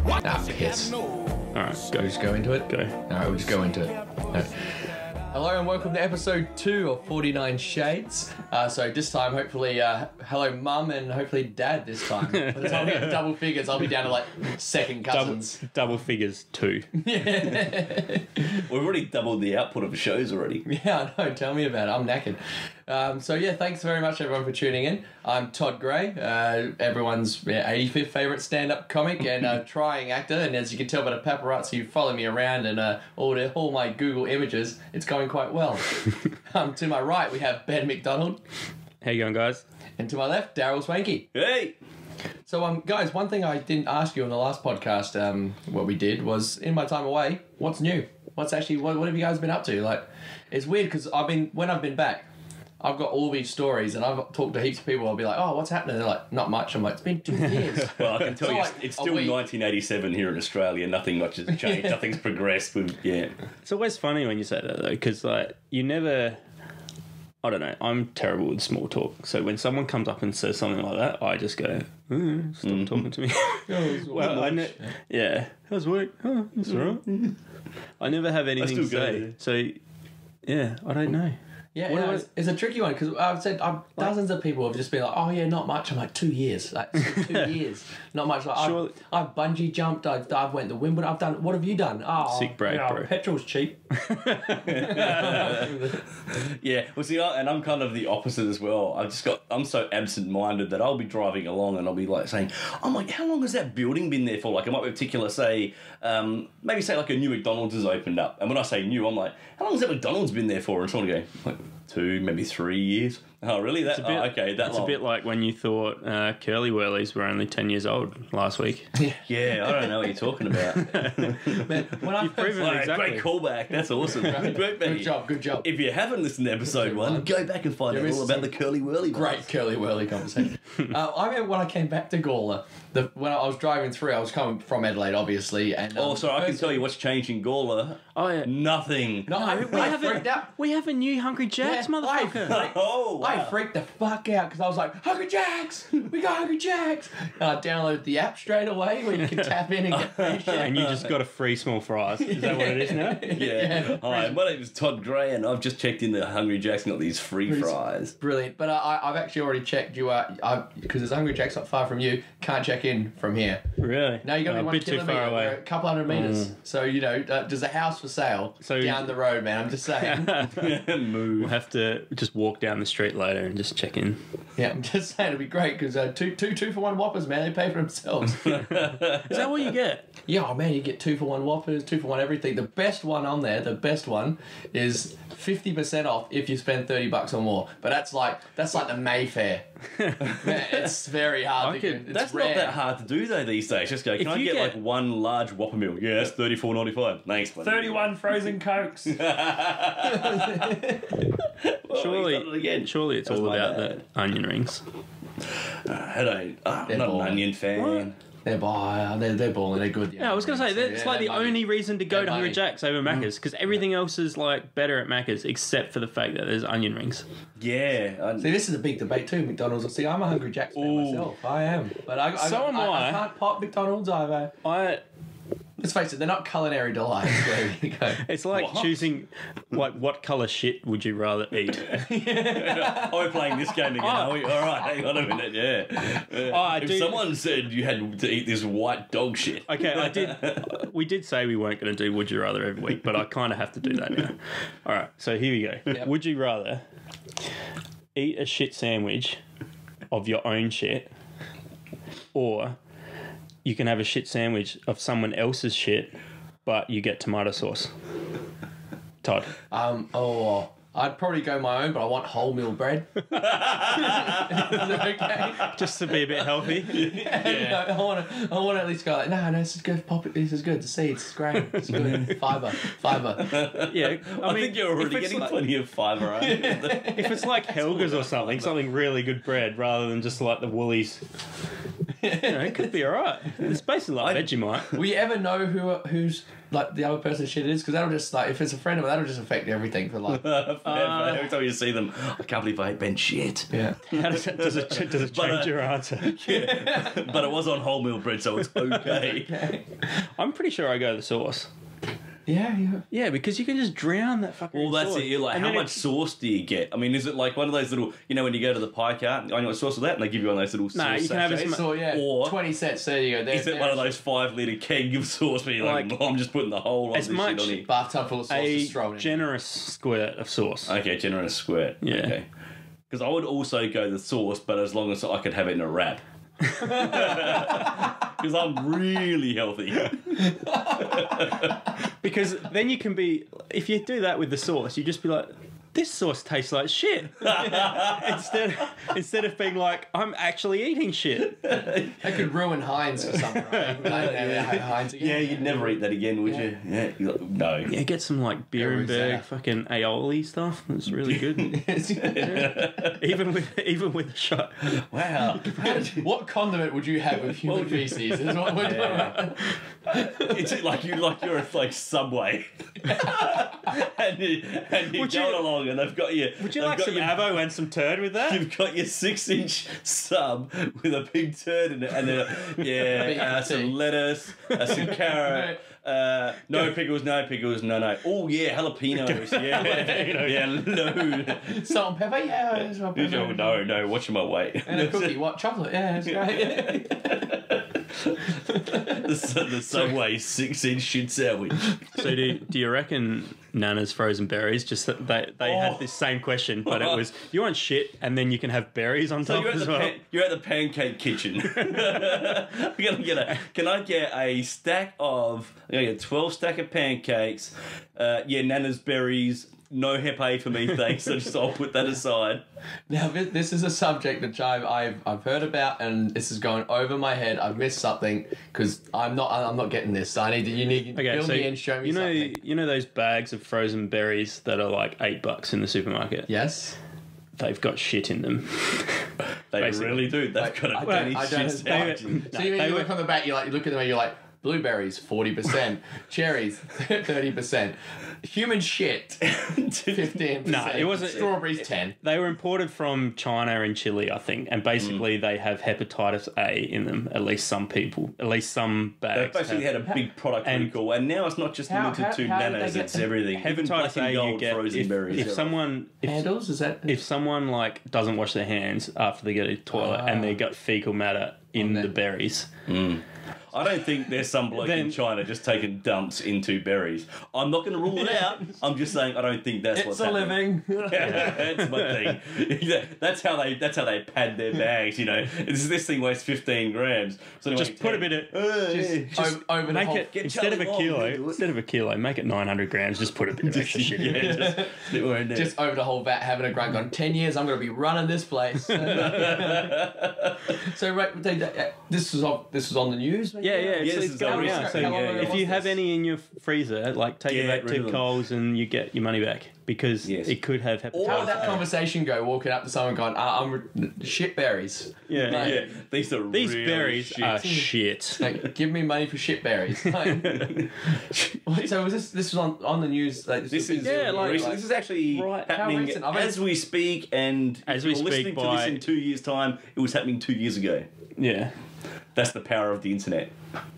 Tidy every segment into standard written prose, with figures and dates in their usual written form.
Nah, piss. Alright, Go. Just go into it? Go. Alright, we'll just go into it. No. Hello and welcome to episode 2 of 49 Shades. So this time, hopefully, hello mum and hopefully dad this time. By the time we get double figures, I'll be down to like second cousins. Double figures 2. We've already doubled the output of shows already. Yeah, I know. Tell me about it. I'm knackered. So yeah, thanks very much everyone for tuning in. I'm Todd Gray, everyone's 85th favourite stand-up comic and trying actor. And as you can tell by the paparazzi who follow me around and all my Google images, it's going quite well. To my right, we have Ben McDonald. How you going, guys? And to my left, Daryl Swanky. Hey! So, guys, one thing I didn't ask you on the last podcast, what we did was, in my time away, what's new? What's actually, what have you guys been up to? Like, it's weird because when I've been back, I've got all these stories and I've talked to heaps of people. I'll be like, oh, what's happening? They're like, not much. I'm like, it's been 2 years. Well, I can tell you, like, it's still 1987 here in Australia. Nothing much has changed. Nothing's progressed. It's always funny when you say that, though, because, like, you never... I don't know. I'm terrible with small talk. So when someone comes up and says something like that, I just go, stop talking to me. Yeah. How's work? Oh, that's all right. I never have anything to say. So, yeah, I don't know. Yeah, it's a tricky one because I've said dozens of people have just been like, oh yeah, not much. I'm like 2 years, like 2 years, not much. Like I've bungee jumped. I've went to Wimbledon. I've done. What have you done? Oh, sick brag, bro. Petrol's cheap. Yeah, well, see, and I'm kind of the opposite as well. I'm so absent-minded that I'll be driving along and I'll be like saying, oh my, how long has that building been there for? Like, I might be particular, say, maybe say like a new McDonald's has opened up, and when I say new, I'm like, how long has that McDonald's been there for? And someone will go like 2, maybe 3 years. Oh, really? That okay? That it's a bit like when you thought Curly Whirlies were only 10 years old last week. Yeah, I don't know what you're talking about. Man, when I've proven it exactly. Great callback. That's awesome. Good job. If you haven't listened to episode 1, go back and find out all about the Curly Whirly. Great Curly Whirly conversation. I remember when I came back to Gawler, when I was driving through, I was coming from Adelaide, obviously. And sorry, I can tell you what's changed in Gawler. Oh, yeah. Nothing. No, I freaked out. We have a new Hungry Jack's, motherfucker. I freaked the fuck out because I was like, Hungry Jack's! We got Hungry Jack's! And I downloaded the app straight away where you can tap in and get free shit. And you just got a free small fries. Is that what it is now? Yeah. Hi, my name is Todd Gray and I've just checked in the Hungry Jack's and got these free fries. Brilliant. But I've actually already checked you out because there's Hungry Jack's not far from you. Can't check in from here. Really? No, you got to be 1 bit too far away. A couple hundred metres. So, there's a house for sale down the road, man. I'm just saying. Move. We'll have to just walk down the street later and just check in. Yeah, I'm just saying it'd be great because two for one Whoppers, man. They pay for themselves. Is that what you get? Yeah, man, you get 2 for 1 Whoppers, 2 for 1 everything. The best one on there, is 50% off if you spend $30 or more. But that's like the Mayfair. Man, it's very hard. That's rare. Not that hard to do though these days. Just go. Can I get like one large Whopper meal? Yeah, that's $34.95. Thanks. 31 frozen Cokes. Surely it's all about the onion rings. I'm not an onion fan. What? They're balling. They're good. Yeah, I was going to say, that's like the only reason to go to Hungry Jack's over Macca's, because everything else is like better at Macca's except for the fact that there's onion rings. Yeah. See, this is a big debate too, McDonald's. See, I'm a Hungry Jack's fan myself. I am. But I can't pop McDonald's either. Let's face it, they're not culinary delights. Where you go. It's like choosing, like, what colour shit would you rather eat? We're playing this game again, are we? All right, hang on a minute, yeah. If someone said you had to eat this white dog shit. Okay, we did say we weren't going to do Would You Rather every week, but I kind of have to do that now. All right, so here we go. Yep. Would you rather eat a shit sandwich of your own shit, or you can have a shit sandwich of someone else's shit, but you get tomato sauce? Todd. I'd probably go my own, but I want wholemeal bread. Is that okay? Just to be a bit healthy. Yeah. No, I want to at least go like, no, this is good. Pop it. This is good. The seeds, it's great. It's good. Fiber. Yeah, I think you're already getting plenty of fiber, right? If it's like Helga's or something really good bread rather than just like the Woolies it could be all right. It's basically like Vegemite. Will you ever know who's like the other person's shit is? Because that'll just like if it's a friend of mine, that'll just affect everything for like. Every time you see them, I can't believe I ate Ben's shit. Yeah. How does it change your answer? Yeah. But it was on wholemeal bread, so it's okay. I'm pretty sure I go the sauce. Yeah. Yeah, because you can just drown that fucking Well, that's sauce. it. You're like, And how then much sauce do you get? I mean, is it like one of those little, when you go to the pie cart, I know what sauce with that, and they give you one of those little sauce you can have sachets? as So yeah, Or 20 cents. There you go. Is it one of those 5-litre keg of sauce where you're like, I'm just putting the whole lot of as this shit much on here? bathtub full of sauce a just thrown in? generous squirt of sauce? Okay, generous squirt. Yeah. Okay. Because I would also go the sauce, but as long as I could have it in a wrap. Because I'm really healthy. Because then you can be, if you do that with the sauce, you just be like, this sauce tastes like shit. instead of being like, I'm actually eating shit. That could ruin Heinz for someone, right? Heinz again. Yeah, you'd never eat that again, would you? Yeah, you're like, no. Yeah, get some like Beerenberg fucking aioli stuff. It's really good. Even with a shot. Wow. What condiment would you have with human feces? Is what we're talking about. It's like you're at like Subway, and you're going along, and they've got you. Would you like some avo and some turd with that? You've got your 6-inch sub with a big turd in it, and some lettuce, some carrot. No pickles, no. Oh yeah, jalapenos. Yeah, no. Salt and pepper, yeah. Salt and pepper. No. Watching my weight. And a cookie, what chocolate? Yeah, it's great. the Subway 6-inch shit sandwich. So do you reckon Nana's frozen berries? Just that they had this same question, but it was you want shit, and then you can have berries on top as well. You're at the pancake kitchen. Can I get a stack of? I'm gonna get 12 stack of pancakes. Nana's berries. No hepe for me, thanks. So I'll put that aside. Now this is a subject that I've heard about, and this is going over my head. I've missed something because I'm not getting this. So you need to fill me in, show me something. You know those bags of frozen berries that are like $8 in the supermarket? Yes. They've got shit in them. They Basically. really do. They've got a dirty shit sandwich. So you look on the back, you look at them and you're like, blueberries 40%, cherries 30%, human shit 15%. No, it wasn't. Strawberries 10. They were imported from China and Chile, I think, and basically they have hepatitis A in them. At least some bags. They've basically had a big product recall, and now it's not just limited to Nanas; it's everything. Even black Hepatitis and A gold you get frozen berries. if someone Handles, is that? if someone like doesn't wash their hands after they go to the toilet and they got fecal matter in the berries. I don't think there's some bloke in China just taking dumps into berries. I'm not going to rule it out. I'm just saying I don't think that's what's happening. It's a living. That's my thing. That's how they pad their bags. This thing weighs 15 grams. So anyway, Just put a bit of Over the make whole. it instead of a kilo, make it 900 grams. Just put a bit of extra shit in it. Just over the whole vat, having a grunt, going 10 years. I'm going to be running this place. So right, this was on the news. Yeah, Yes, it's going out. So if you have any in your freezer, like take it back to Coles and you get your money back because it could have hepatitis. How would that conversation go? Walking up to someone going, "I'm shit berries." Yeah. These berries are shit. Like, give me money for shit berries. So was this was on the news? Like, this is actually happening as we speak, and as if we you're listening speak to this in 2 years' time, it was happening 2 years ago. Yeah. That's the power of the internet.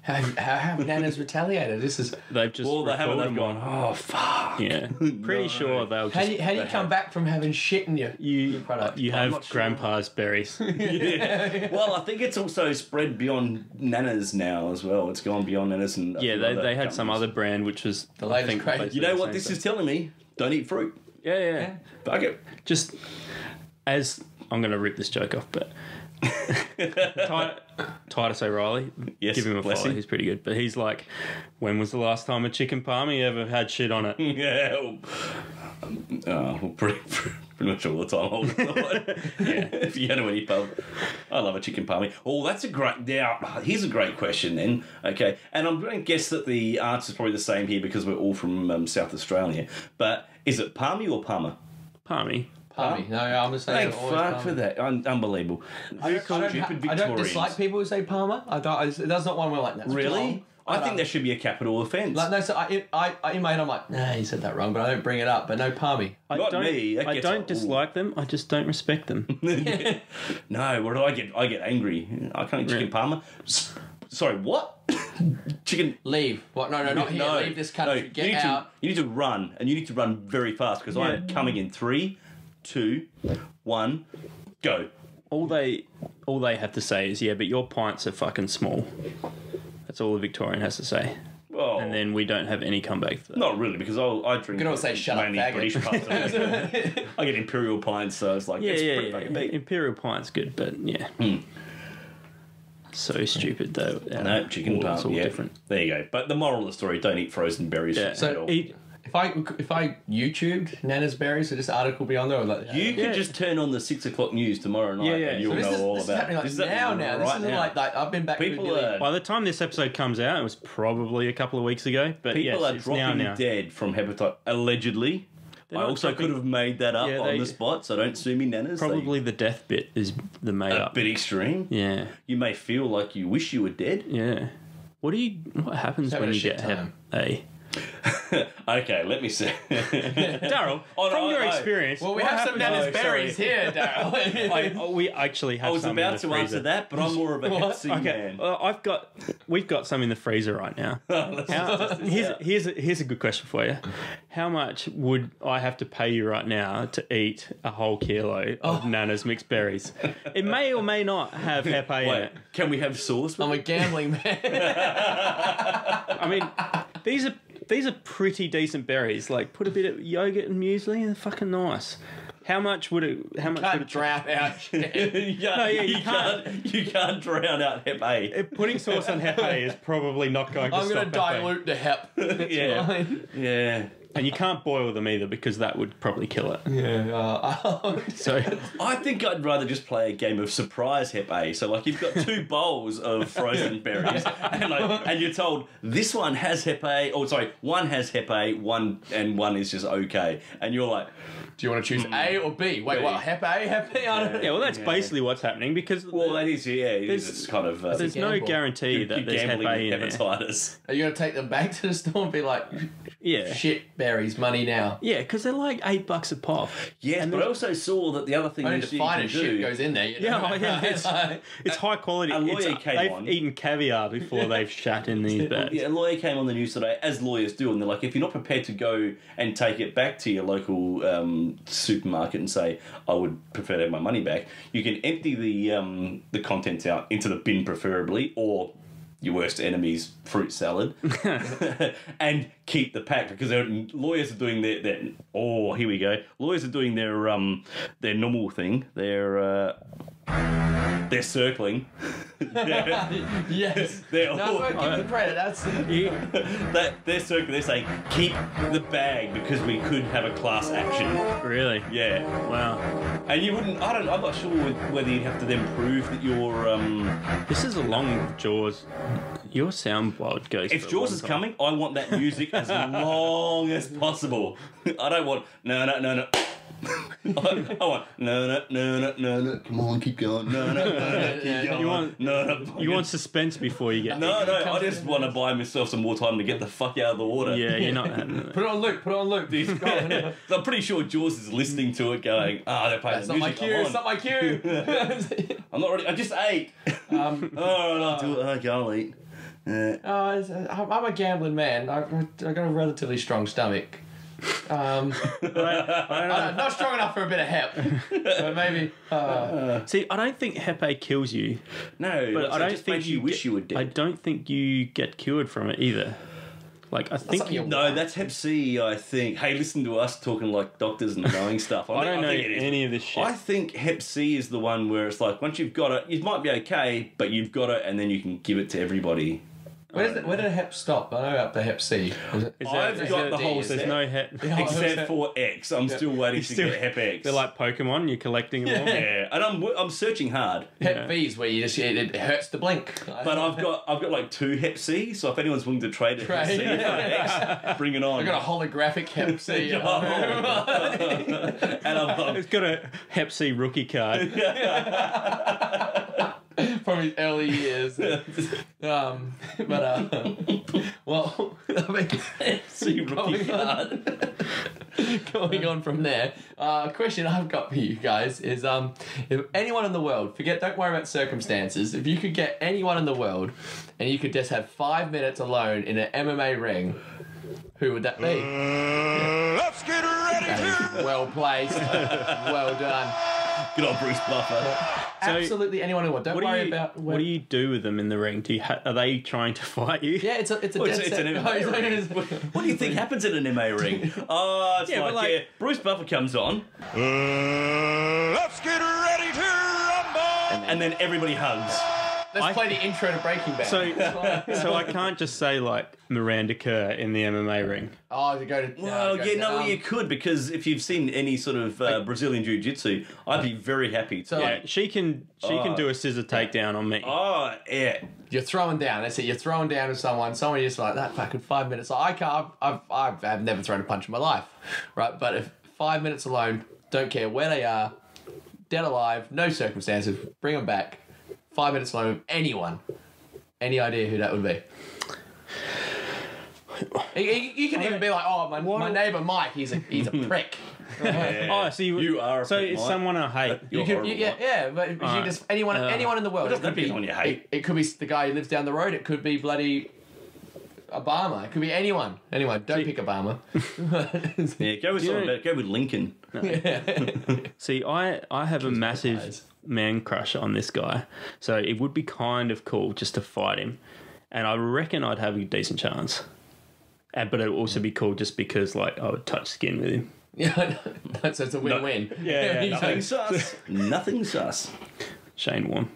How have Nanas retaliated? This is they've just they haven't. They've gone. Oh fuck! Yeah, pretty sure they'll. How do you come back from having shit in your product? You have grandpa's berries. Yeah. Well, I think it's also spread beyond Nanas now as well. It's gone beyond Nanas and they had some other brand which was the latest craze. You know what this is telling me? Don't eat fruit. Yeah. Fuck it. Just as I'm going to rip this joke off, but. Titus O'Reilly, give him a follow. He's pretty good, but he's like, when was the last time a chicken palmy ever had shit on it? Yeah, pretty much all the time. If you go to any pub, I love a chicken palmy. Oh, that's a great. Now, here's a great question then. Okay, and I'm going to guess that the answer is probably the same here because we're all from South Australia. But is it palmy or palmer? Palmy. Palmy. No, I'm just saying. Thank fuck for that. Unbelievable. I don't dislike people who say Palmer. That's not one where like that's Really? wrong. I think there should be a capital offence. Like no, so I'm like, nah, you said that wrong, but I don't bring it up. But no Palmy. I don't dislike them. I just don't respect them. No, what do I get? I get angry. I can't eat chicken parma. Sorry, what? Chicken. Leave. What? No, not here. Leave this country. Get out. You need to run, and you need to run very fast because I'm coming in 3, 2, 1, go. All they have to say is, yeah, but your pints are fucking small. That's all the Victorian has to say. Oh. And then we don't have any comeback for that. Not really, because I drink. You can always say shut mainly up, British pints. I get imperial pints, so it's like it's pretty fucking big. Imperial pint's good, but yeah. So stupid though. No, chicken parm. All different. There you go. But the moral of the story: don't eat frozen berries. Yeah. So if I YouTubed Nana's berries, would this article be on there? Or like, you could just turn on the 6 o'clock news tomorrow night, and you'll know all about it. This is happening like now. This isn't like I've been back. People By the time this episode comes out, it was probably a couple of weeks ago. But people are it's dropping now. dead from hepatitis allegedly. I also could have made that up on the spot, so don't sue me, Nanas. Probably the death bit is the made up. A bit extreme. Yeah. You may feel like you wish you were dead. Yeah. What happens when you get Hep A? Okay, let me see. Daryl, from your experience... Well, we have some Nana's berries here, Daryl. We actually have some in the I was about to answer that, but I'm more of a Hep C man. We've got some in the freezer right now. Here's a good question for you. How much would I have to pay you right now to eat a whole kilo of Nana's mixed berries? It may or may not have Hep A in it. Can we have sauce? I'm a gambling man. I mean, these are pretty decent berries. Like, put a bit of yogurt and muesli, and they're fucking nice. How much would it? How much would it drown out? You can't drown out Hep A. Putting sauce on Hep A is probably not going to. I'm going to dilute the Hep. Yeah. And you can't boil them either because that would probably kill it. Yeah. So I think I'd rather just play a game of surprise Hep A. So like you've got 2 bowls of frozen berries, and you're told this one has Hep A. Oh, sorry, one has Hep A, one is just okay, and you're like, do you want to choose A or B? Wait, what? Hep A, Hep B? Yeah, well, that's basically what's happening because that is It's kind of there's no guarantee that there's Hep A in hepatitis. Are you going to take them back to the store and be like, shit berries, money now? Yeah, because they're like $8 a pop. Yeah, but I also saw that the other thing only the finest shit goes in there. You know? It's high quality. They've eaten caviar before they've shat in these bags. Yeah, a lawyer came on the news today, as lawyers do, and they're like, if you're not prepared to go and take it back to your local supermarket and say, I would prefer to have my money back, you can empty the contents out into the bin preferably, or your worst enemy's fruit salad, and keep the pack, because lawyers are doing their here we go. Lawyers are doing their normal thing. They're circling. Yes. Give them the credit. They're circling. They're saying keep the bag because we could have a class action. Really? Yeah. Wow. And you wouldn't. I'm not sure whether you'd have to then prove that you're. This is a long Jaws. Your soundboard goes. If Jaws is coming, I want that music as long as possible. I don't want no. I want no. Come on, keep going. No. Keep going. You want suspense before you get. No. I just want to buy myself some more time to get the fuck out of the water. Yeah, you're not having it. Put it on loop. I'm pretty sure Jaws is listening to it, going, they're playing the music. It's not my cue. I'm not ready. I just ate. I can't eat. I'm a gambling man. I got a relatively strong stomach. I'm not strong enough for a bit of Hep, but maybe. See, I don't think Hep A kills you. No, but I don't think you wish you were dead. I don't think you get cured from it either. Like I think that's Hep C. I think. Hey, listen to us talking like doctors and knowing stuff. I don't know any of this shit. I think Hep C is the one where it's like once you've got it, you might be okay, but you've got it, and then you can give it to everybody. Where did a Hep stop? I know up to Hep C. I've got the whole There's set. no Hep. Except for X. I'm still waiting to get Hep X. They're like Pokemon. You're collecting them all. Yeah, and I'm searching hard. Hep V's where you just it hurts to blink. But I've got like 2 Hep C, so if anyone's willing to trade a Hep C for X, bring it on. I've got a holographic Hep C. And I'm It's got a Hep C rookie card. from his early years. Well, I mean, C rookie card. going on from there, a question I've got for you guys is if anyone in the world, don't worry about circumstances, if you could get anyone in the world and you could just have 5 minutes alone in an MMA ring, who would that be? Let's get ready to... Well placed. Well done. Good old Bruce Buffer. Absolutely anyone in the world. Don't worry about... What do you do with them in the ring? are they trying to fight you? Yeah, it's a It's dead set. an MMA ring. What do you think happens in an MMA ring? Oh, it's Bruce Buffer comes on, Let's get ready to rumble! and then everybody hugs. Let's play the intro to Breaking Bad. So I can't just say like Miranda Kerr in the MMA ring. Oh, to go to... Well, you could, because if you've seen any sort of Brazilian Jiu-Jitsu, I'd be very happy. So, Yeah, she can do a scissor takedown on me. Oh, yeah. you're throwing down. That's it. You're throwing down to someone. Someone just like that fucking 5 minutes. I've never thrown a punch in my life, right? But if 5 minutes alone, don't care where they are, dead alive, no circumstances, bring them back. 5 minutes alone with anyone. Any idea who that would be? You can even be like, oh, my neighbour Mike, he's a prick. Oh, so you are a so prick, it's Mike. someone I hate. You're horrible. Yeah, but if you just anyone in the world. It doesn't depend on your hate. It could be the guy who lives down the road. It could be bloody Obama. It could be anyone. Anyone. Don't pick Obama. Yeah, go with someone better. Go with Lincoln. See, I have a massive man crush on this guy, so it would be kind of cool just to fight him, and I reckon I'd have a decent chance. But it would also be cool just because, like, I would touch skin with him. Yeah, so it's a win-win. Yeah. Nothing sus. Nothing sus. Shane Warne.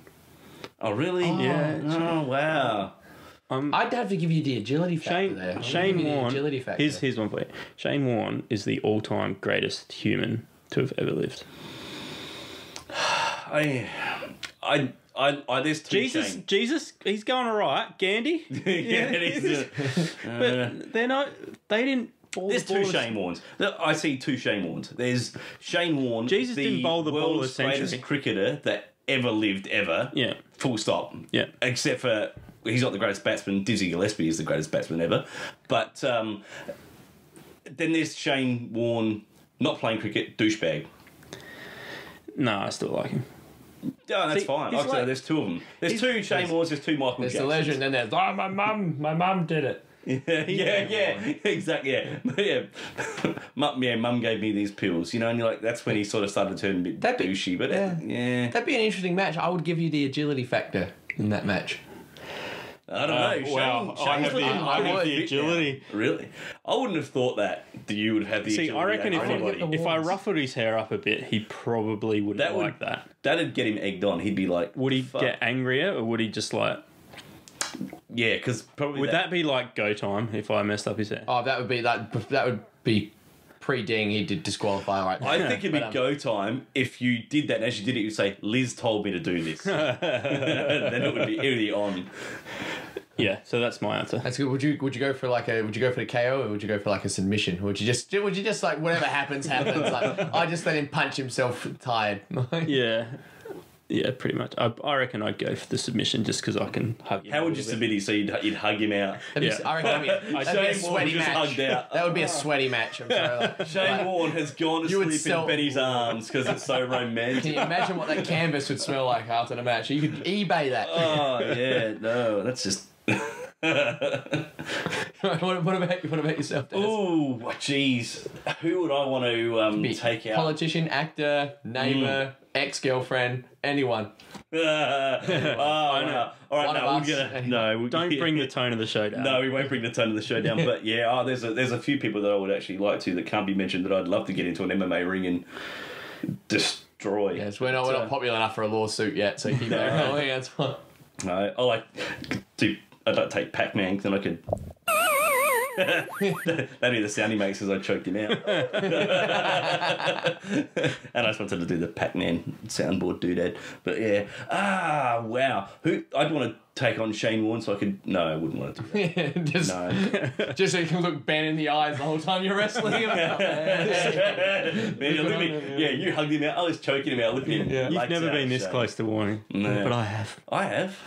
Oh, really? Yeah. Oh, wow. I'd have to give you the agility factor there. Shane Warne. Agility factor. Here's one for you. Shane Warne is the all-time greatest human to have ever lived. There's two Jesus, he's going all right. Gandhi, but they're not. They didn't. There's two Shane Warnes. I see two Shane Warnes. There's Shane Warne, Jesus the didn't bowl the ball world's a century. greatest cricketer that ever lived ever. Yeah. Full stop. Yeah. Except for he's not the greatest batsman. Dizzy Gillespie is the greatest batsman ever. But then there's Shane Warne, not playing cricket, douchebag. No, I still like him. Yeah, that's See, fine. he's Like I said, there's two of them. There's two Shane Warnes, there's two Michael There's the Jacksons. legend, and there's my mum did it. Yeah, exactly. Yeah, Mum gave me these pills, and you're like, that's when he sort of started to turn a bit douchey. But yeah, That'd be an interesting match. I would give you the agility factor in that match. I don't know. Wow, I have the agility. Now. Really, I wouldn't have thought that you would have the. See, agility I reckon over anybody. if I ruffled his hair up a bit, he probably wouldn't like that. That'd get him egged on. He'd be like, Would he fuck. get angrier, or would he just like? Yeah, because probably Would that be like go time if I messed up his hair? Oh, that would be pre-ding. He did disqualify. Right. I think it'd be go time if you did that, and as you did it, you'd say, Liz told me to do this. Then it would be on. Yeah, so that's my answer. That's good. Would you go for the KO, or would you go for like a submission? Or would you just like whatever happens? Like I just let him punch himself tired. Yeah, pretty much. I reckon I'd go for the submission just because I can hug him. How would you submit him so you'd hug him out? I reckon that'd be a sweaty just match. hugged out. That would be a sweaty match. I'm sorry. Shane Warne has gone to You would sleep sell- in Benny's arms because it's so romantic. Can you imagine what that canvas would smell like after the match? You could eBay that. Oh, yeah, no, that's just... What about yourself, Dennis? Oh, jeez. Who would I want to take out? Politician, actor, neighbour, ex-girlfriend, anyone. I know. All right, One no, of we're us, gonna no. Don't bring the tone of the show down. No, we won't bring the tone of the show down. But yeah, there's a few people that I would actually like to that can't be mentioned that I'd love to get into an MMA ring and destroy. Yes, we're not popular enough for a lawsuit yet, so keep that going. That's fine. No, I like to take Pac-Man, because then I could. That'd be the sound he makes as I choked him out. And I just wanted to do the Pac-Man soundboard doodad. But yeah. Wow. I'd want to take on Shane Warne so I could... No, I wouldn't want to do that. Just so you can look Ben in the eyes the whole time you're wrestling him. Man, look at me. Yeah, you hugged him out. I was choking him out. Look at him. Yeah. You've never been this close to Warning. No. But I have. I have.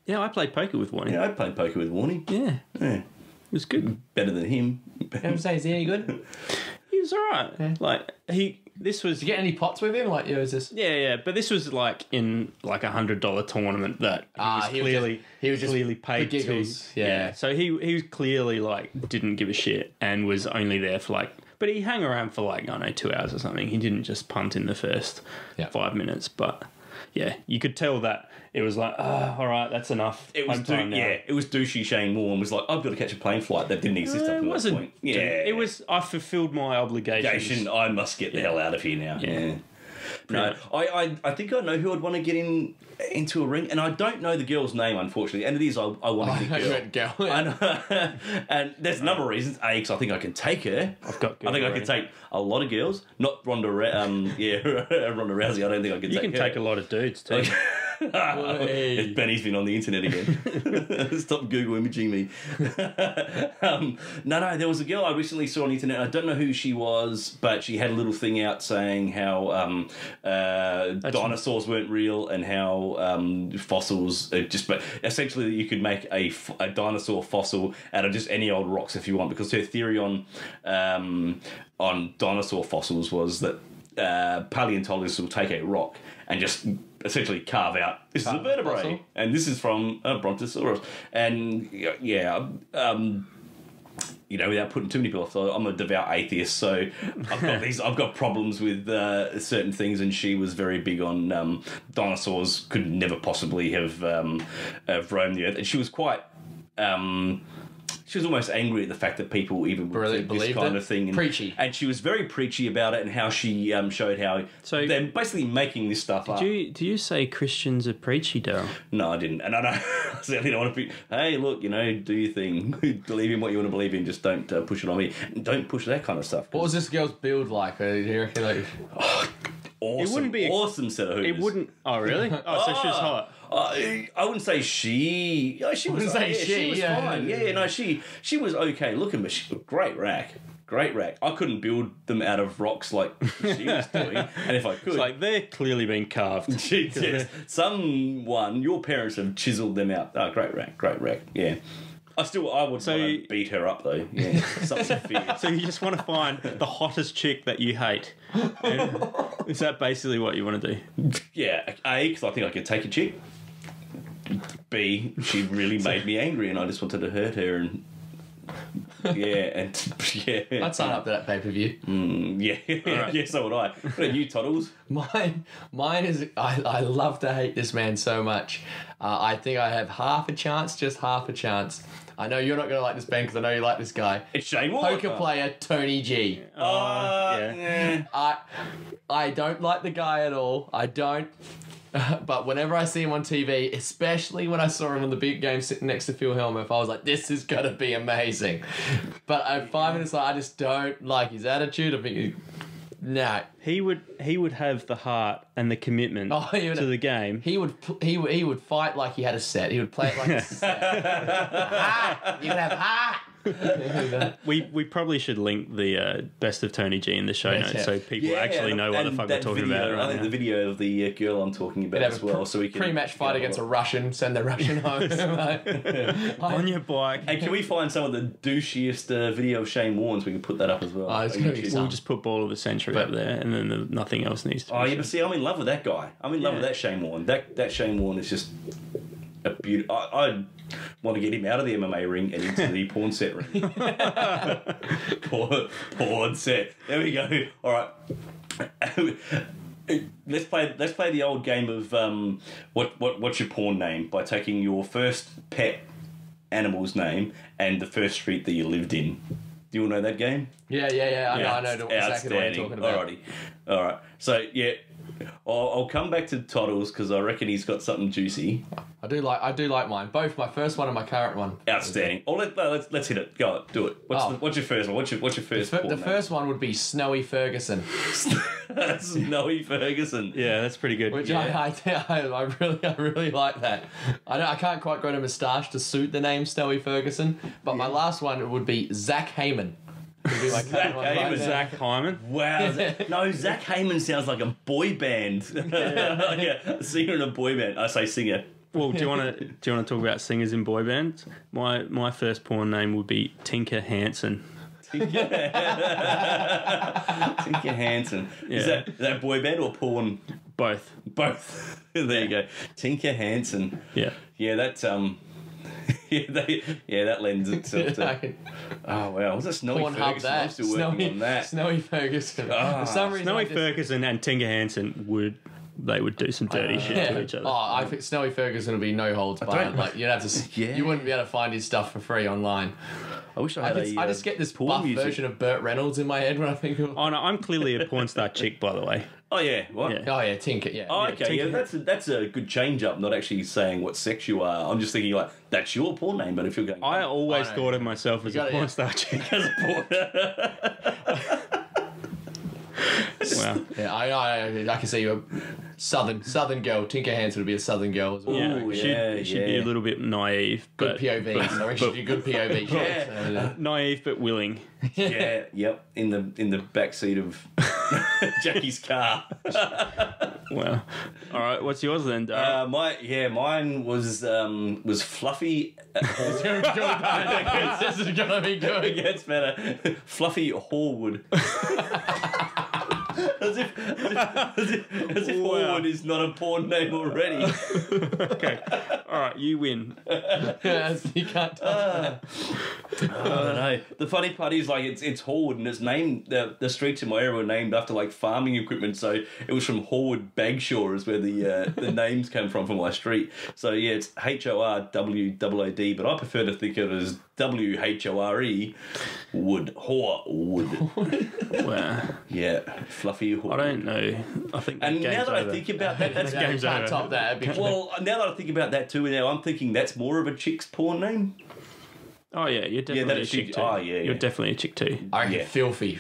Yeah, I played poker with Warning. Yeah, I played poker with Warning. Yeah. It was good. Better than him. I'm saying, is he any good? He was alright. Yeah. Like this was. Did you get any pots with him? Like, is this? Yeah. But this was like in like $100 tournament that he was clearly paid for giggles. to. Yeah. So he was clearly like didn't give a shit and was only there for like. But he hung around for like 2 hours or something. He didn't just punt in the first 5 minutes. But yeah, you could tell that. It was like, all right, that's enough. It was it was douchey Shane Warne was like, I've got to catch a plane flight that didn't exist up to that point. Yeah. It was, I fulfilled my obligations. I must get the hell out of here now. Yeah. No, I think I know who I'd want to get into a ring, and I don't know the girl's name, unfortunately. And it is I want to get girl. I know. And there's a number of reasons. A, because I think I can take her. I think I can take a lot of girls. Not Ronda Rousey. I don't think I can take her. You can take a lot of dudes too. Benny's been on the internet again. Stop Google imaging me. No, there was a girl I recently saw on the internet. I don't know who she was, but she had a little thing out saying how dinosaurs weren't real and how fossils but essentially you could make a dinosaur fossil out of just any old rocks if you want, because her theory on dinosaur fossils was that paleontologists will take a rock and just essentially carve out, this is a vertebrae, fossil. And this is from a Brontosaurus. And without putting too many people off, so I'm a devout atheist, so I've got problems with certain things, and she was very big on dinosaurs could never possibly have roamed the earth, and she was quite she was almost angry at the fact that people even would think this kind of thing. Preachy. And she was very preachy about it, and how she showed how they're basically making this stuff up. Do you say Christians are preachy, Daryl? No, I didn't. And I certainly don't want to be, hey, look, do your thing. Believe in what you want to believe in, just don't push it on me. Don't push that kind of stuff. What was this girl's build like? Awesome. It wouldn't be awesome set of hooters. It wouldn't. Oh, really? Oh, so she was hot. I wouldn't say she. She was fine. Yeah, no, she was okay looking, but she great rack. I couldn't build them out of rocks like she was doing, and if I could, it's like they're clearly being carved. Yes. Your parents have chiseled them out. Oh, great rack. Yeah. I would want to beat her up though. Yeah, something fierce. So you just want to find the hottest chick that you hate. Is that basically what you want to do? Yeah. A, because I think I could take a chick. B, she really made me angry, and I just wanted to hurt her and. Yeah. I'd sign up to that pay-per-view. Yeah. Right. Yeah, so would I. What about you, Toddles? Mine is, I love to hate this man so much. I think I have just half a chance. I know you're not going to like this, Ben, because I know you like this guy. It's Shane Warne. Poker player Tony G. Yeah. I don't like the guy at all. I don't. But whenever I see him on TV, especially when I saw him on the big game sitting next to Phil Hellmuth, I was like, this is going to be amazing. But 5 minutes later, I just don't like his attitude. I think no. He would have the heart and the commitment to the game. He would fight like he had a set. He would play it like a set. You would have heart. We probably should link the best of Tony G in the show notes so people actually know what the fuck we're talking about. I think the video of the girl I'm talking about as well, so we can pre-match fight against a Russian, send the Russian home on your bike. And can we find some of the douchiest video of Shane Warne so we can put that up as well? We'll just put Ball of the Century up there, and then nothing else needs to. But see, I'm in love with that guy. I'm in love with that Shane Warne. That Shane Warne is just a beauty. I want to get him out of the MMA ring and into the porn set ring. porn set. There we go. All right. Let's play the old game of what's your porn name, by taking your first pet animal's name and the first street that you lived in. Do you all know that game? Yeah. I know exactly what you're talking about. All right. So yeah, I'll come back to Toddles because I reckon he's got something juicy. I do like mine. Both my first one and my current one. Outstanding. Oh, let's hit it. Go on, do it. What's your first one? What's your first? The first one would be Snowy Ferguson, Snowy Ferguson. Yeah, that's pretty good. which yeah. I really like that. I can't quite grow a moustache to suit the name Snowy Ferguson, but my last one would be Zach Heyman. Would be my current one right now. Zach Hyman. Wow. No, Zach Heyman sounds like a boy band. Yeah, singer in a boy band. I say singer. Well, do you want to talk about singers in boy bands? My first porn name would be Tinker Hansen. Tinker Hansen. Yeah. Is that boy band or porn? Both. Both. There you go. Tinker Hansen. Yeah. Yeah, that's that lends itself to. Oh wow, was that Snowy Pornhub Ferguson? I'm still working on that. Snowy Ferguson. For some reason, Snowy Ferguson and Tinker Hansen would do some dirty shit to each other. Oh, I think Snowy Ferguson would be no holds barred. Like you'd have to, you wouldn't be able to find his stuff for free online. I wish I had I just get this buff version of Burt Reynolds in my head when I think of. Oh no, I'm clearly a porn star chick, by the way. Oh yeah, what? Yeah. Oh yeah, Tinker. Yeah. Oh, okay, Tinker. yeah, that's a good change up. Not actually saying what sex you are. I'm just thinking like that's your porn name. But if you're going, I always I know. thought of myself as a porn star chick. as a porn. Wow. Yeah, I can see you a southern girl. Tinker Hansen would be a southern girl as well. Yeah, Ooh, she'd be a little bit naive, Good but POV. I reckon she'd do good POV. Yeah. naive but willing. Yeah, yep. In the back seat of Jackie's car. Wow. All right, what's yours then, Darryl? Mine was Fluffy. This is gonna be good. It gets better. Fluffy Horwood. As if Horwood is not a porn name already. Okay. All right, you win. You can't touch that. I don't know. The funny part is like it's Horwood and it's named the streets in my area were named after like farming equipment. So it was from Horwood Bagshaw is where the names came from for my street. So yeah, it's HORWOOD, but I prefer to think of it as WHORE Wood Horwood. Wow. Yeah, Fluffy Horwood. I don't know. I think. And now that over. I think about that, that's game's You can't over. top that. well. Now that I think about that too, now I'm thinking that's more of a chick's porn name. Oh yeah, you're definitely that a is chick chick- too. oh, yeah, You're yeah. definitely a chick too. I reckon Yeah. filthy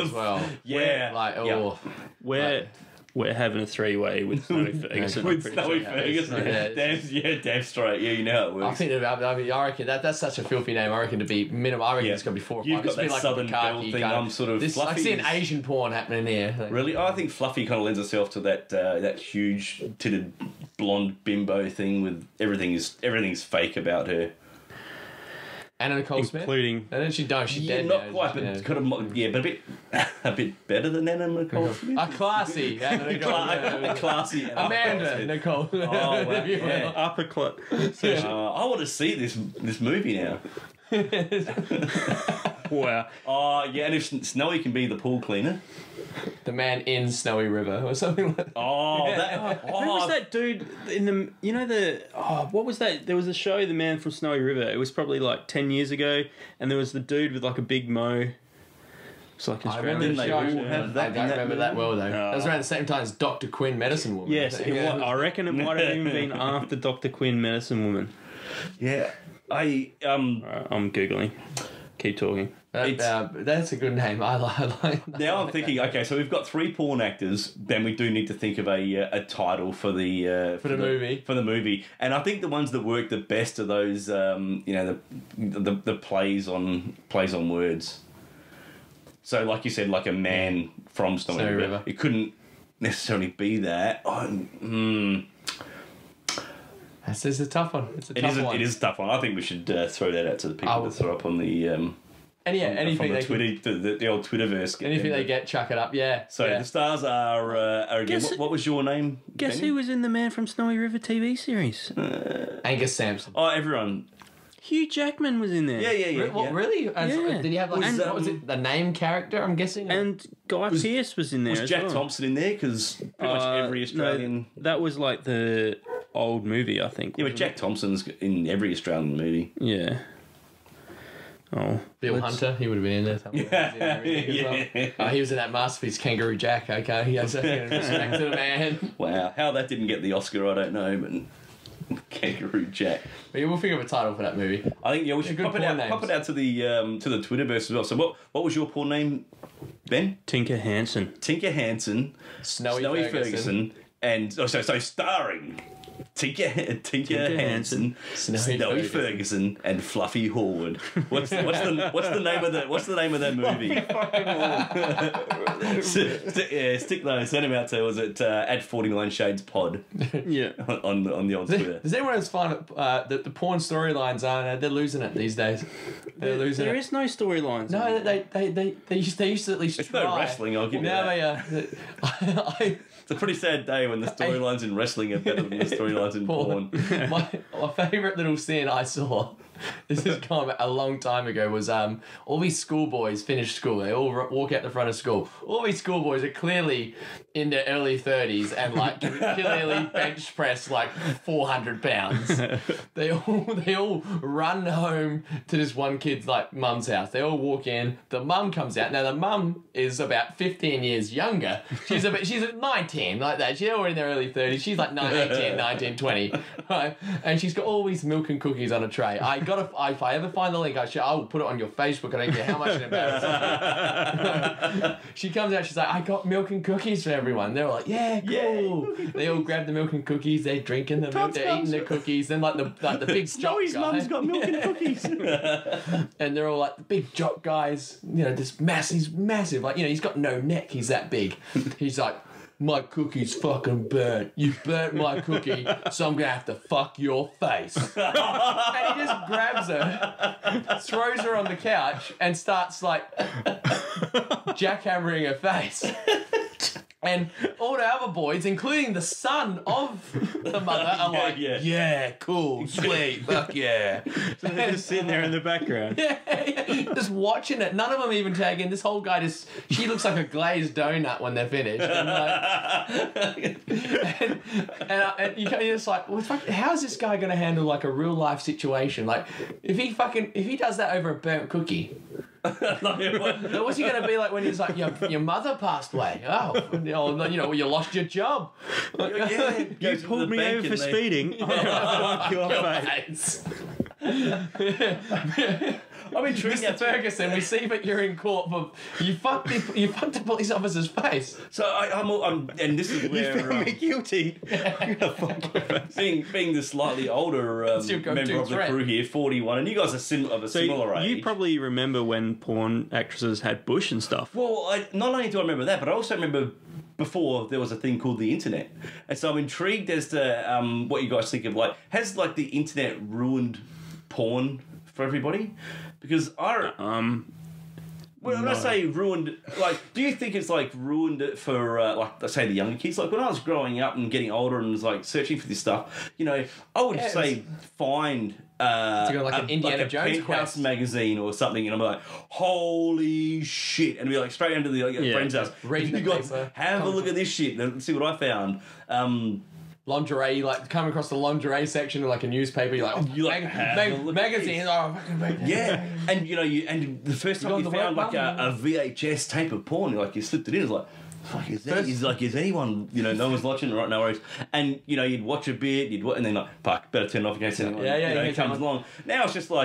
as well. Yeah, Like yeah. We're having a three-way with Snowy Ferguson. With I'm pretty Snowy sure. Ferguson. Yeah. Damn straight. Yeah, you know how it I works. think about. I reckon that's such a filthy name. I reckon to be minimum. I reckon it's gonna be 4 or 5. You've got This would be that like southern a belle Bukkake thing. kind I'm sort of I Fluffy. see an Asian porn happening here. Really? I think Fluffy kind of lends itself to that huge titted blonde bimbo thing with everything's fake about her. Anna Nicole Smith. Including And then she's dead Not now. quite, but kind of but a bit better than Anna Nicole Smith. A classy Anna Nicole. A classy Anna Amanda Nicole. Oh, wow. Yeah. upper clut. I want to see this movie now. Wow. Oh, yeah, and if Snowy can be the pool cleaner. The man in Snowy River or something like that. Oh, Who was that dude in the? What was that? There was a show, The Man from Snowy River. It was probably like 10 years ago, and there was the dude with like a big mo. It's like I remember Australian. the they show. all have I that in don't that remember that well though. No. That was around the same time as Dr. Quinn, Medicine Woman. Yes, it was. I reckon it might have even been after Dr. Quinn, Medicine Woman. Yeah, Alright, I'm googling. Keep talking. That's a good name. I like that. Now I'm thinking, okay, so we've got 3 porn actors, then we do need to think of a title for the movie. For the movie, and I think the ones that work the best are those, the plays on words. So, like you said, like a man from Snowy River. It couldn't necessarily be that. This is a tough one. It's a tough one. It is a tough one. I think we should throw that out to the people that throw up on the anything from the they Twitter, the old Twitterverse. anything they get, chuck it up. Yeah. So yeah. the stars are again. Guess- What was your name? Guess Benny? who was in the Man from Snowy River TV series? Angus Sampson. Oh, everyone. Hugh Jackman was in there. Yeah. What really? Yeah. Did he have like Was, what was it? The name character? I'm guessing. And Guy Pearce was in there Was as Jack well. Thompson in there? Because pretty much every Australian. No, that was like the old movie, I think. Yeah, but Jack Thompson's in every Australian movie. Yeah. Oh, Bill Hunter, he would have been in there somewhere. He was in that masterpiece, Kangaroo Jack. Okay, he has respect to the man. Wow, how that didn't get the Oscar, I don't know, but Kangaroo Jack. But yeah, we'll think of a title for that movie. I think we should pop it out to the Twitterverse as well. So what was your porn name, Ben? Tinker Hansen. Tinker Hansen, Snowy Ferguson, and so starring Tinker Hansen, Snowy Ferguson, and Fluffy Horwood. What's the name of that movie? Stick those. Send them out to at 49 Shades Pod. Yeah, on the old Twitter. Does anyone else find that the porn storylines they're losing it these days? There is no storylines. No, they used to at least it's try. no wrestling. I'll give you that. It's a pretty sad day when the storylines in wrestling are better than the storylines in porn. My favourite little scene I saw, this is kind of a long time ago, was all these schoolboys finish school. They all walk out the front of school. All these schoolboys are clearly in their early 30s and like clearly bench press like 400 pounds. They all run home to this one kid's like mum's house. They all walk in. The mum comes out. Now the mum is about 15 years younger. She's 19 like that. She's all in their early 30s. She's like 18, 19, 20. Right? And she's got all these milk and cookies on a tray. If I ever find the link, I will put it on your Facebook. I don't care how much it embarrasses. She comes out, she's like, I got milk and cookies for everyone. They're all like, yeah, cool. Yeah. They all grab the milk and cookies, they're drinking the milk, they're eating the cookies, then like the big Snowy's mum's got milk and cookies. And they're all like the big jock guys, this he's massive, like, he's got no neck, he's that big. He's like, my cookie's fucking burnt. You burnt my cookie, so I'm gonna have to fuck your face. And he just grabs her, throws her on the couch, and starts like jackhammering her face. And all the other boys, including the son of the mother, are yeah, cool, sweet, fuck yeah. So they're just sitting there in the background. Yeah, just watching it. None of them even tagging. This whole guy she looks like a glazed donut when they're finished. And you're just like, well, how's this guy going to handle like a real life situation? Like, if he does that over a burnt cookie, what's he going to be like when he's like, your mother passed away? You lost your job. You pulled me over for speeding. Fuck your face. I'm intrigued. Mr. Ferguson, we see that you're in court for you fucked a police officer's face. So I'm and this is where you found me guilty. being the slightly older member of the crew here, 41, and you guys are of a similar age. You probably remember when porn actresses had bush and stuff. Well, not only do I remember that, but I also remember before there was a thing called the internet, and so I'm intrigued as to what you guys think of has the internet ruined porn for everybody? Because when I say ruined, do you think it's ruined it for let's say the younger kids? Like when I was growing up and getting older and was searching for this stuff, I would say find an Indiana Jones Penthouse magazine or something, and I'm like, holy shit, and be straight into the friend's house. Read you guys have a look at this shit and see what I found. Lingerie, come across the lingerie section of a newspaper, you're like, magazines, fucking magazines. Yeah, and and the first time you found a VHS tape of porn, you slipped it in, it's like, fuck, is anyone, no one's watching, right? No worries. And, you'd watch a bit, and then fuck, better turn it off in case anyone comes along. Now it's just I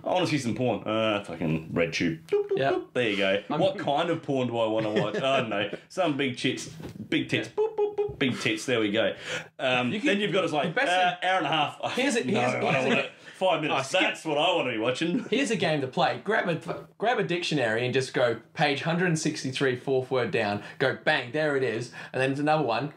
want to see some porn. Fucking red tube. Doop, doop, doop. There you go. What kind of porn do I want to watch? I don't know. Some big tits. Boop, boop, boop, big tits. There we go. Then you've got hour and a half. I don't want it. 5 minutes. That's what I want to be watching. Here's a game to play. Grab a dictionary and just go page 163, fourth word down. Go bang, there it is. And then there's another one.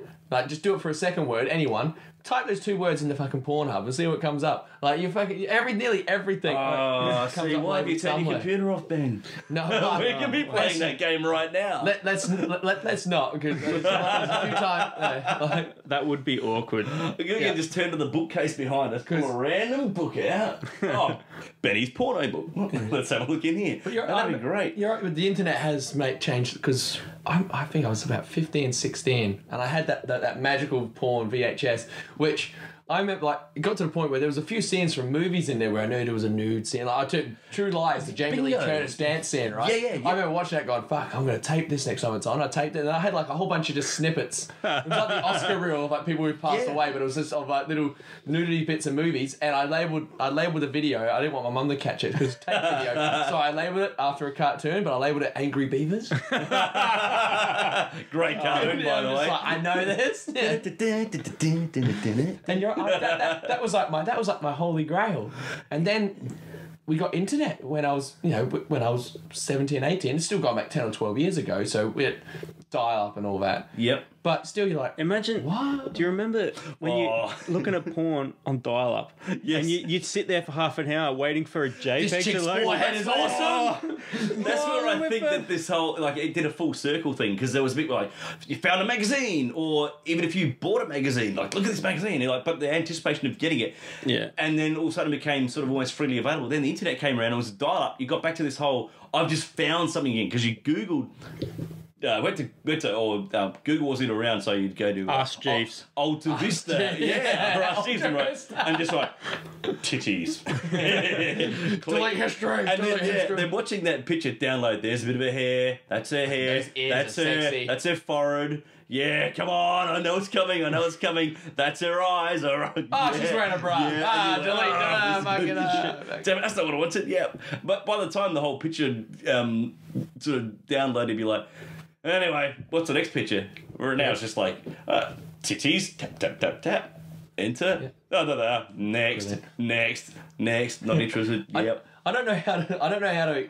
Just do it for a second word. Anyone. Type those 2 words in the fucking Pornhub and see what comes up. Nearly everything. Oh, see, why have you turned your computer off, Ben? No, we can be playing that game right now. Let's not, because there's a few times. That would be awkward. We're gonna just turn to the bookcase behind us, pull a random book out. Oh, Benny's porno book. Let's have a look in here. That'd be great. You're right, but the internet has changed, because I think I was about 15, 16, and I had that magical porn VHS, which I remember, like, it got to the point where there was a few scenes from movies in there where I knew there was a nude scene. Like, I took True Lies, the Jamie Lee Bingo. Curtis dance scene, right? Yeah. I remember watching that going, fuck, I'm going to tape this next time it's on. I taped it, and I had, like, a whole bunch of just snippets. It was like the Oscar reel of, like, people who've passed away, but it was just of, like, little nudity bits of movies, and I labelled the video. I didn't want my mum to catch it, because it's tape video. So I labelled it after a cartoon, but I labelled it Angry Beavers. Great cartoon, by the way. Like, I know this. And you're that was like my holy grail. And then we got internet when I was 17, 18. It's still gone back 10 or 12 years ago, so we had dial up and all that. Yep. But still, you're like, Imagine, what? do you remember when you're looking at porn on dial-up? Yes. And you'd sit there for half an hour waiting for a JPEG This chick's to load? forehead is awesome. That's where I think that this whole, like, it did a full circle thing, because there was a bit like, you found a magazine, or even if you bought a magazine, like, look at this magazine, and like, but the anticipation of getting it. Yeah. And then all of a sudden it became sort of almost freely available. Then the internet came around, and it was dial-up. You got back to this whole, I've just found something again, because you Googled... Google wasn't around, so you'd go to Ask Jeeves. Alta Vista, or Ask Jeeves, right? And just like titties, Delete history. and then watching that picture download. There's a bit of her hair. That's her hair. Those ears That's are her. sexy. That's her forehead. Yeah, come on! I know it's coming. That's her eyes. All right. Oh, she's wearing a bra. Delete. Fuck it up. Damn it, that's not what I wanted. Yeah, but by the time the whole picture sort of downloaded, you'd be like, anyway, what's the next picture? Right now it's just like titties, tap tap tap tap, enter, next, not interested. Yep. I don't know how to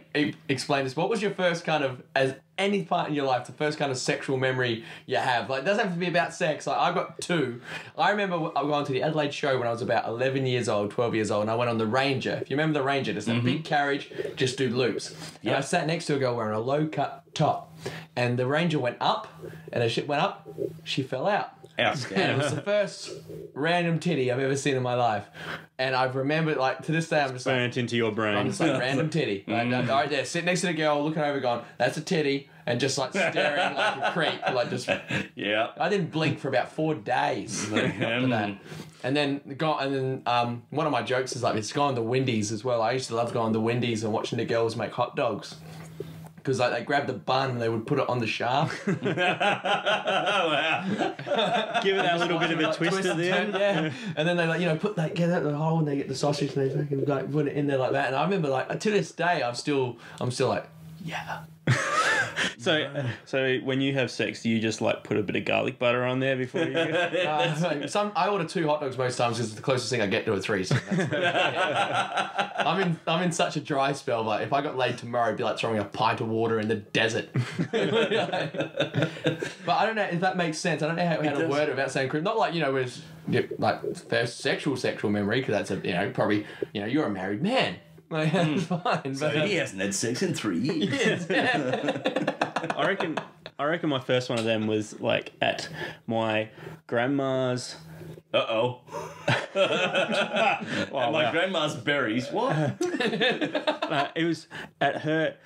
explain this. What was your first kind of, as any part in your life, the first kind of sexual memory you have? Like, it doesn't have to be about sex. Like, I've got two. I remember I going to the Adelaide show when I was about 11 years old, 12 years old, and I went on the Ranger. If you remember the Ranger, there's that big carriage, just do loops. And I sat next to a girl wearing a low-cut top, and the Ranger went up, and as shit went up, she fell out. And it was the first random titty I've ever seen in my life. And I've remembered, like, to this day, I'm just like... Burnt into your brain. I'm just like, random titty. Like, right there, sitting next to the girl, looking over, going, that's a titty, and just, like, staring like a creep. Like, just... Yeah. I didn't blink for about 4 days after that. And then one of my jokes is, like, it's going to Wendy's as well. I used to love going to Wendy's and watching the girls make hot dogs. Because like, they grabbed the bun and they would put it on the shaft. Give it that little bit of a twist at the end. Yeah. And then they get out the hole and they get the sausage and they fucking like put it in there like that. And I remember like to this day I'm still like, yeah. So when you have sex, do you just like put a bit of garlic butter on there before you go? I order 2 hot dogs most times because it's the closest thing I get to a 3. So I'm in such a dry spell. Like if I got laid tomorrow, it'd be like throwing a pint of water in the desert. But I don't know if that makes sense. I don't know how to word it without saying crude. Not like with like first sexual memory, because that's probably you're a married man. Like, that's fine. So but, he hasn't had sex in 3 years. I reckon my first one of them was like at my grandma's. Uh-oh. My grandma's berries. What? It was at her.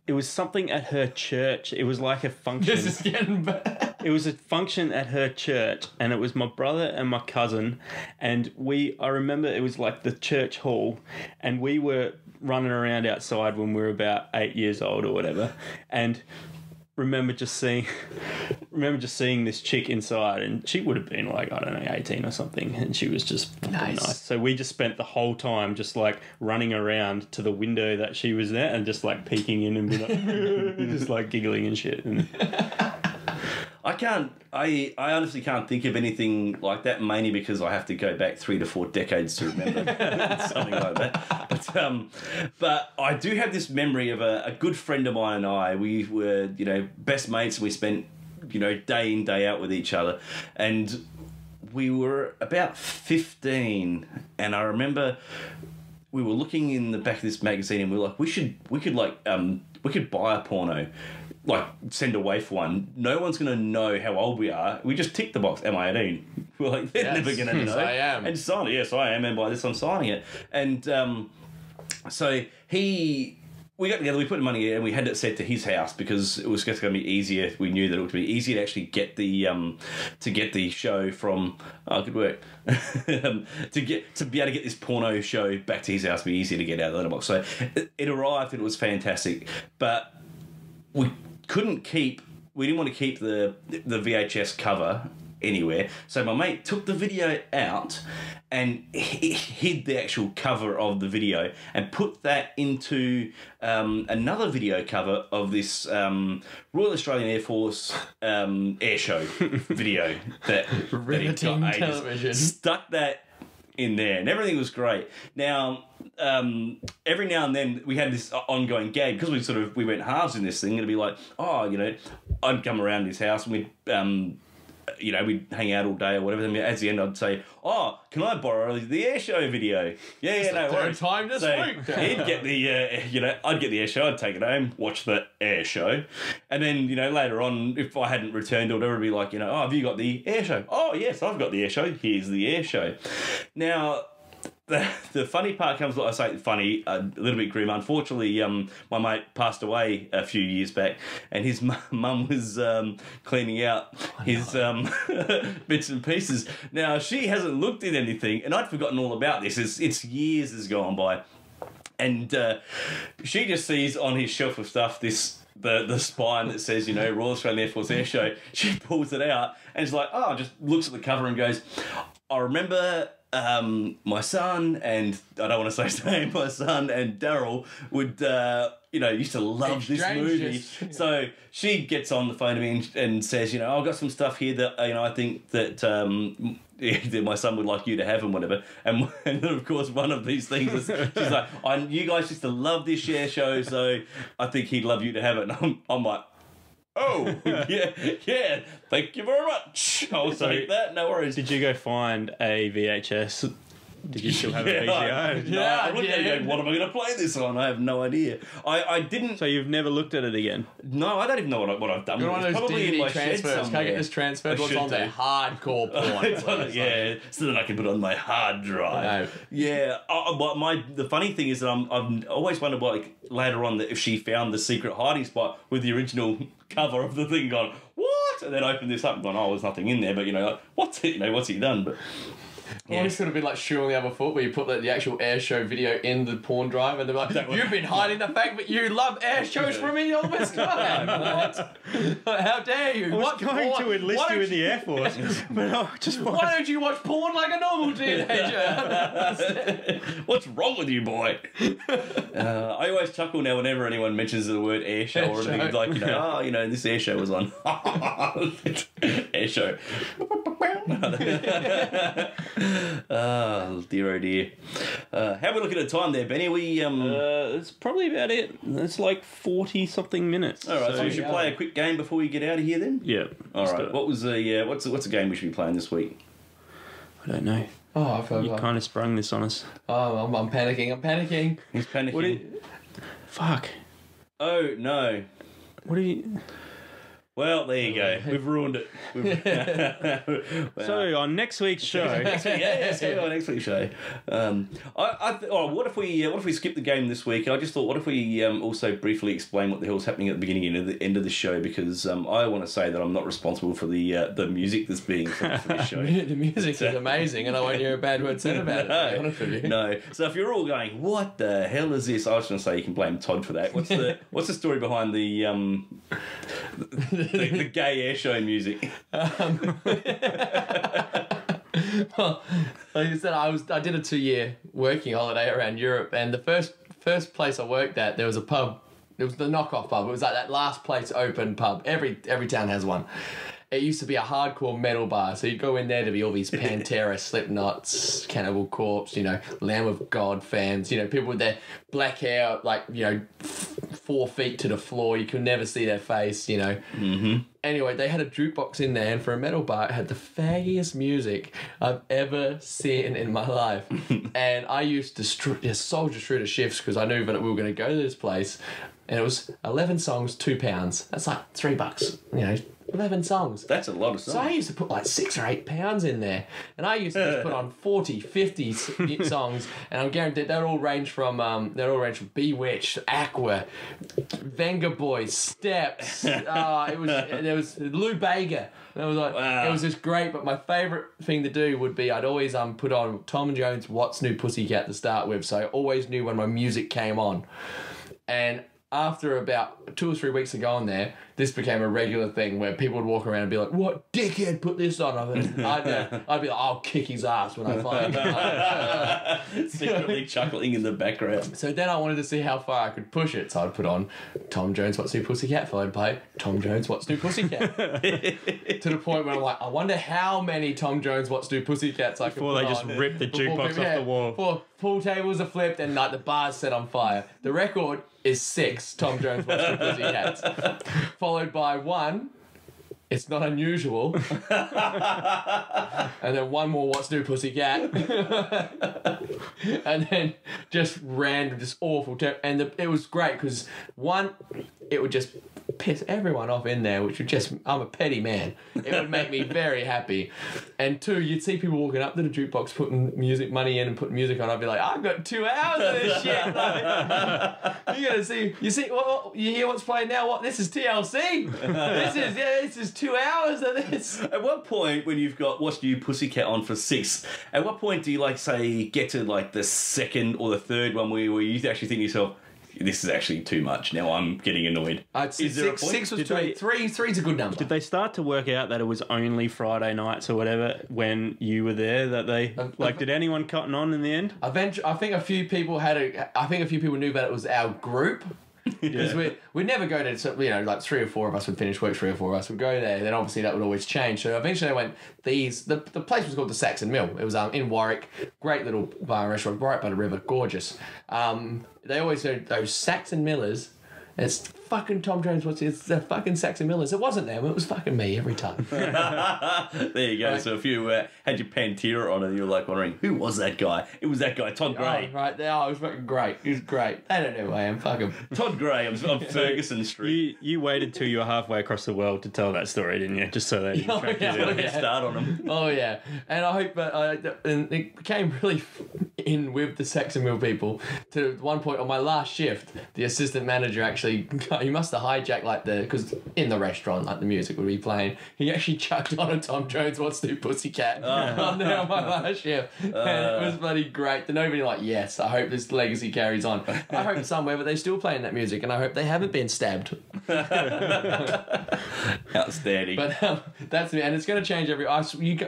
It was something at her church. It was like a function. this is getting bad. It was a function at her church, and it was my brother and my cousin, and I remember it was like the church hall, and we were running around outside when we were about 8 years old or whatever, and remember just seeing this chick inside, and she would have been like, I don't know, 18 or something, and she was just fucking nice. So we just spent the whole time just like running around to the window that she was there and just like peeking in and be like just like giggling and shit. And I honestly can't think of anything like that, mainly because I have to go back 3 to 4 decades to remember something like that. But I do have this memory of a good friend of mine and I. We were, best mates, and we spent, day in, day out with each other. And we were about 15, and I remember we were looking in the back of this magazine, and we were like, we could buy a porno. Like, send away for one. No one's going to know how old we are. We just tick the box, am I 18? We're like, they're never going to know. Yes, I am. And sign it. Yes, I am. And by this, I'm signing it. And so he we got together, we put money in, and we had it set to his house because it was just going to be easier. We knew that it would be easier to actually get the show from. Oh, good work. to be able to get this porno show back to his house would be easier to get out of the letterbox. So it arrived and it was fantastic, but we didn't want to keep the VHS cover anywhere. So my mate took the video out and hid the actual cover of the video and put that into another video cover of this Royal Australian Air Force air show video that Riveting got television. Stuck that in there and everything was great. Now every now and then we had this ongoing gag because we went halves in this thing. It'd be like, I'd come around his house and we'd hang out all day or whatever. And at the end, I'd say, "Oh, can I borrow the air show video?" Yeah, no worries. Time this week. He'd get the, I'd get the air show. I'd take it home, watch the air show, and then later on, if I hadn't returned or whatever, it'd be like, "Oh, have you got the air show?" "Oh, yes, I've got the air show. Here's the air show." Now, the funny part comes, I say funny, a little bit grim. Unfortunately, my mate passed away a few years back, and his mum was cleaning out his bits and pieces. Now, she hasn't looked at anything, and I'd forgotten all about this. It's years has gone by. And she just sees on his shelf of stuff the spine that says, Royal Australian Air Force Air Show. She pulls it out, and it's like, just looks at the cover and goes, "I remember... my son and I don't want to say his name. My son and Daryl would, used to love this movie." So she gets on the phone to me and says, "I've got some stuff here that I think that that my son would like you to have and whatever." And then of course one of these things is she's like, "You guys used to love this share show, so I think he'd love you to have it." And I'm like, "Oh, yeah, thank you very much. I'll take that, no worries." Did you go find a VHS? Did you still have a VCR? No, I'm looking at it going, what am I going to play this on? I have no idea. I didn't... So you've never looked at it again? No, I don't even know what I've done. You're one of those probably in my DVD shed transfers. Can I get this transferred? What's on there? Hardcore porn. Yeah, so that I can put it on my hard drive. No. Yeah, but the funny thing is that I've always wondered, later on, that if she found the secret hiding spot with the original cover of the thing, gone, what? And then opened this up and gone, there's nothing in there, but what's he done? But Or it's sort of been like Shoe on the Other Foot, where you put the actual air show video in the porn drive, and they're like, "You've been hiding the fact that you love air shows from me all this time." What? How dare you? I was going to enlist you in the Air Force, but why don't you watch porn like a normal teenager? What's wrong with you, boy? I always chuckle now whenever anyone mentions the word air show or anything, like, this air show was on. Air show. Oh dear, oh dear. How are we looking at time there, Benny? It's probably about it. It's like 40-something minutes. All right, so we should play a quick game before we get out of here then? Yeah. All right. What was the what's the game we should be playing this week? I don't know. Oh, I forgot. You kind of sprung this on us. Oh, I'm panicking. He's panicking. Fuck. Oh, no. What are you... Well, there you go. We've ruined it. Well, so on next week's show, next week's show. What if we skip the game this week? I just thought, what if we also briefly explain what the hell's happening at the beginning and the end of the show? Because I want to say that I'm not responsible for the music that's being played for this show. The music is amazing, and I won't hear a bad word said about it. To be honest with you. No. So if you're all going, what the hell is this? I was going to say you can blame Todd for that. What's the story behind the gay air show music? Well, like I said, I did a 2-year working holiday around Europe, and the first place I worked at, there was a pub. It was the knockoff pub. It was like that last place open pub. Every town has one. It used to be a hardcore metal bar, so you'd go in there to be all these Pantera, Slipknots, Cannibal Corpse, Lamb of God fans, people with their black hair, 4 feet to the floor. You could never see their face, Mm-hmm. Anyway, they had a jukebox in there, and for a metal bar, it had the faggiest music I've ever seen in my life. And I used to soldier through the shifts because I knew that we were going to go to this place. and it was 11 songs, £2. That's like $3, you know. 11 songs. That's a lot of songs. So I used to put like 6 or 8 pounds in there. And I used to just put on 40, 50 songs. And I'm guaranteed they'd all range from Bewitched, Aqua, Venga Boys, Steps. There was Lou Bega. And it was like, It was just great. But my favourite thing to do would be I'd always put on Tom Jones' What's New Pussycat to start with. So I always knew when my music came on. And after about 2 or 3 weeks of going there, this became a regular thing where people would walk around and be like, "What dickhead put this on?" I'd be like, "I'll kick his ass when I find him." Secretly chuckling in the background. So then I wanted to see how far I could push it. So I'd put on Tom Jones, What's New Pussycat, followed by Tom Jones, What's New Pussycat. To the point where I'm like, I wonder how many Tom Jones, What's New Pussycats I could Before put they on. just rip the jukebox off the wall. Before pool tables are flipped and like the bar's set on fire. The record is 6 Tom Jones, What's New Pussycats. Followed by 1, It's Not Unusual. And then 1 more, What's New Pussycat. And then just random, just awful. And it was great because 1, it would just piss everyone off in there, which would just, I'm a petty man. It would make me very happy. And 2, you'd see people walking up to the jukebox putting money in and putting music on. I'd be like, I've got 2 hours of this shit. Like, you gotta see, you hear what's playing now? What? This is TLC. This is 2 hours of this. At what point, when you've got What's New Pussycat on for 6, at what point do you get to like the second or the third one where you actually think to yourself, this is actually too much. Now I'm getting annoyed. Is there 6 was too late. 3's a good number. Did they start to work out that it was only Friday nights or whatever when you were there? That they did anyone cotton on in the end? I think a few people knew about it was our group. Because we'd never go to, like 3 or 4 of us would finish work, 3 or 4 of us would go there, then obviously that would always change. So eventually I went, the place was called the Saxon Mill. It was in Warwick, great little bar and restaurant, right by the river, gorgeous. They always said those Saxon Millers, it's fucking Tom Jones, it's the fucking Saxon Millers. It wasn't them, it was fucking me every time. There you go. Right. So if you had your Pantera on and you were like wondering, who was that guy? It was that guy, Todd Gray. Oh, right there. Oh, it was fucking great. He was great. They don't know who I am. Fuck him. Todd Gray on Ferguson Street. You waited till you were halfway across the world to tell that story, didn't you? Just so they didn't track you down. Get a start on him. Oh, yeah. And I hope and it became really in with the Saxon Mill people to one point on my last shift, the assistant manager actually, he must have hijacked because in the restaurant, the music would be playing, he actually chucked on a Tom Jones What's New Pussycat on there on my last shift. And it was bloody great. To nobody yes, I hope this legacy carries on. I hope somewhere, but they're still playing that music and I hope they haven't been stabbed. Outstanding. But that's me, and it's going to change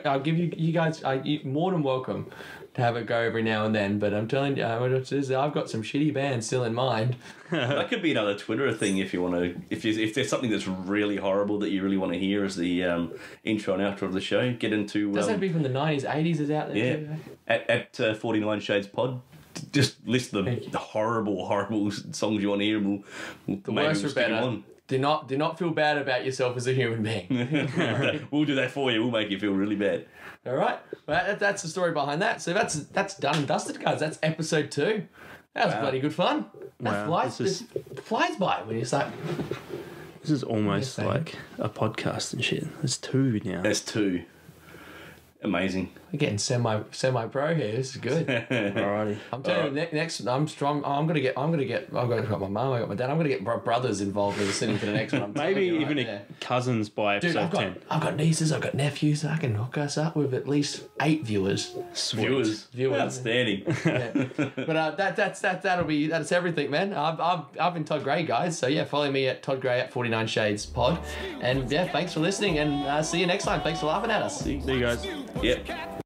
I'll give you guys, you're more than welcome to have it go every now and then, but I'm telling you, I've got some shitty bands still in mind. That could be another Twitter thing if you want to. If there's something that's really horrible that you really want to hear as the intro and outro of the show, get into. Does that be from the 90s, 80s? Is out there? Yeah, too, at 49 Shades Pod. Just list the horrible songs you want to hear, and the worse or better. Do not feel bad about yourself as a human being. We'll do that for you. We'll make you feel really bad. All right. Well, that's the story behind that. So that's done and dusted, guys. That's episode 2. That was bloody good fun. That flies by when you start. This is almost like a podcast and shit. There's 2 now. There's 2. Amazing. We're getting semi-pro here. This is good. Alrighty. I'm telling you, next I'm strong. I've got my mum, I got my dad. I'm gonna get my brothers involved in listening to the next one. Maybe even cousins by episode 10. I've got nieces. I've got nephews. I can hook us up with at least 8 viewers. Viewers. Yeah. Outstanding. But that's everything, man. I've been Todd Gray, guys. So yeah, follow me at Todd Gray at 49 Shades Pod. And yeah, thanks for listening, and see you next time. Thanks for laughing at us. See you guys. Yep.